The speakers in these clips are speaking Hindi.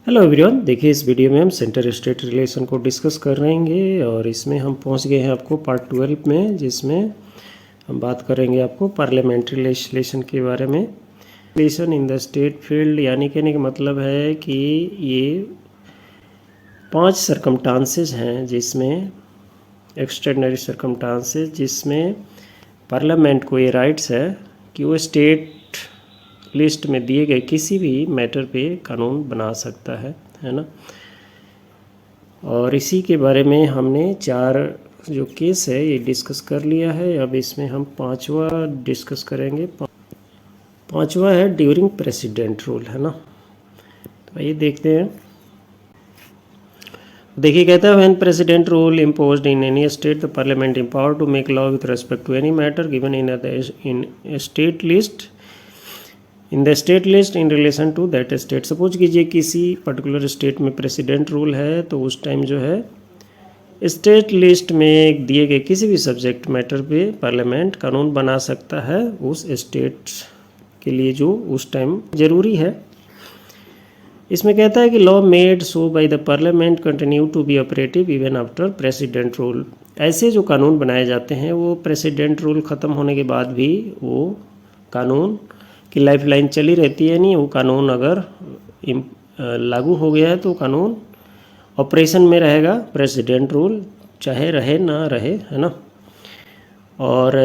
हेलो एवरीवन, देखिए इस वीडियो में हम सेंटर स्टेट रिलेशन को डिस्कस कर रहेंगे और इसमें हम पहुंच गए हैं आपको पार्ट 12 में, जिसमें हम बात करेंगे आपको पार्लियामेंट्री लेजिस्लेशन के बारे में। Legislation in the state field यानी कहने का मतलब है कि ये 5 सरकमस्टांसेस हैं जिसमें एक्स्ट्राऑर्डिनरी सरकमस्टांसेस जिसमें पार्लियामेंट को ये राइट्स है कि वो स्टेट लिस्ट में दिए गए किसी भी मैटर पे कानून बना सकता है ना। और इसी के बारे में हमने 4 जो केस है ये डिस्कस कर लिया है। अब इसमें हम 5वां डिस्कस करेंगे। 5वां है ड्यूरिंग प्रेसिडेंट रूल, है ना। तो आइए देखते हैं। देखिए कहता है when president rule imposed in any state the parliament empowered to make law with respect to any matter given in state list in the state list in relation to that state. Suppose कीजिए किसी पर्टिकुलर स्टेट में प्रेसिडेंट रूल है, तो उस टाइम जो है स्टेट लिस्ट में दिए गए किसी भी सब्जेक्ट मैटर पे पार्लियामेंट कानून बना सकता है उस स्टेट के लिए जो उस टाइम ज़रूरी है। इसमें कहता है कि law made so by the parliament continue to be operative even after president rule. ऐसे जो कानून बनाए जाते हैं वो प्रेसिडेंट रूल ख़त्म होने के बाद भी वो कानून की लाइफ लाइन चली रहती है। नहीं, वो कानून अगर लागू हो गया है तो कानून ऑपरेशन में रहेगा, प्रेसिडेंट रूल चाहे रहे ना रहे, है ना। और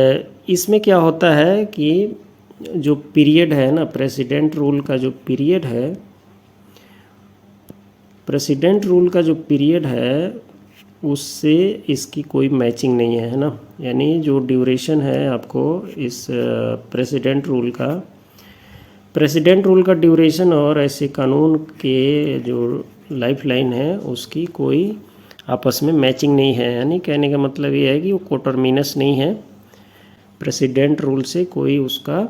इसमें क्या होता है कि जो पीरियड है ना, प्रेसिडेंट रूल का जो पीरियड है, प्रेसिडेंट रूल का जो पीरियड है उससे इसकी कोई मैचिंग नहीं है ना। यानी जो ड्यूरेशन है आपको इस प्रेसिडेंट रूल का ड्यूरेशन और ऐसे कानून के जो लाइफ लाइन है उसकी कोई आपस में मैचिंग नहीं है। यानी कहने का मतलब ये है कि वो कोटरमीनस नहीं है, प्रेसिडेंट रूल से कोई उसका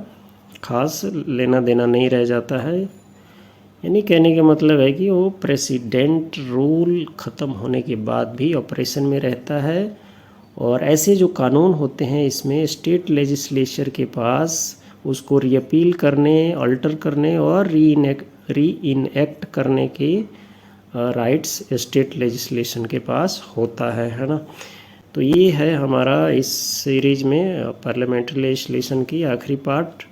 खास लेना देना नहीं रह जाता है। यानी कहने का मतलब है कि वो प्रेसिडेंट रूल ख़त्म होने के बाद भी ऑपरेशन में रहता है। और ऐसे जो कानून होते हैं इसमें स्टेट लेजिस्लेचर के पास उसको रीअपील करने, अल्टर करने और री इनएक्ट करने के राइट्स स्टेट लेजिस्लेशन के पास होता है ना। तो ये है हमारा इस सीरीज में पार्लियामेंट्री लेजिस्लेशन की आखिरी पार्ट।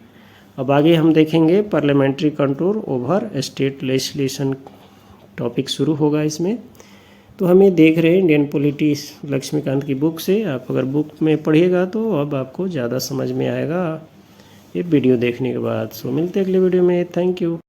अब आगे हम देखेंगे parliamentary control over state legislation, topic शुरू होगा इसमें। तो हम ये देख रहे हैं इंडियन पॉलिटी लक्ष्मीकांत की बुक से। आप अगर बुक में पढ़िएगा तो अब आपको ज़्यादा समझ में आएगा ये वीडियो देखने के बाद। सो मिलते हैं अगले वीडियो में। Thank you.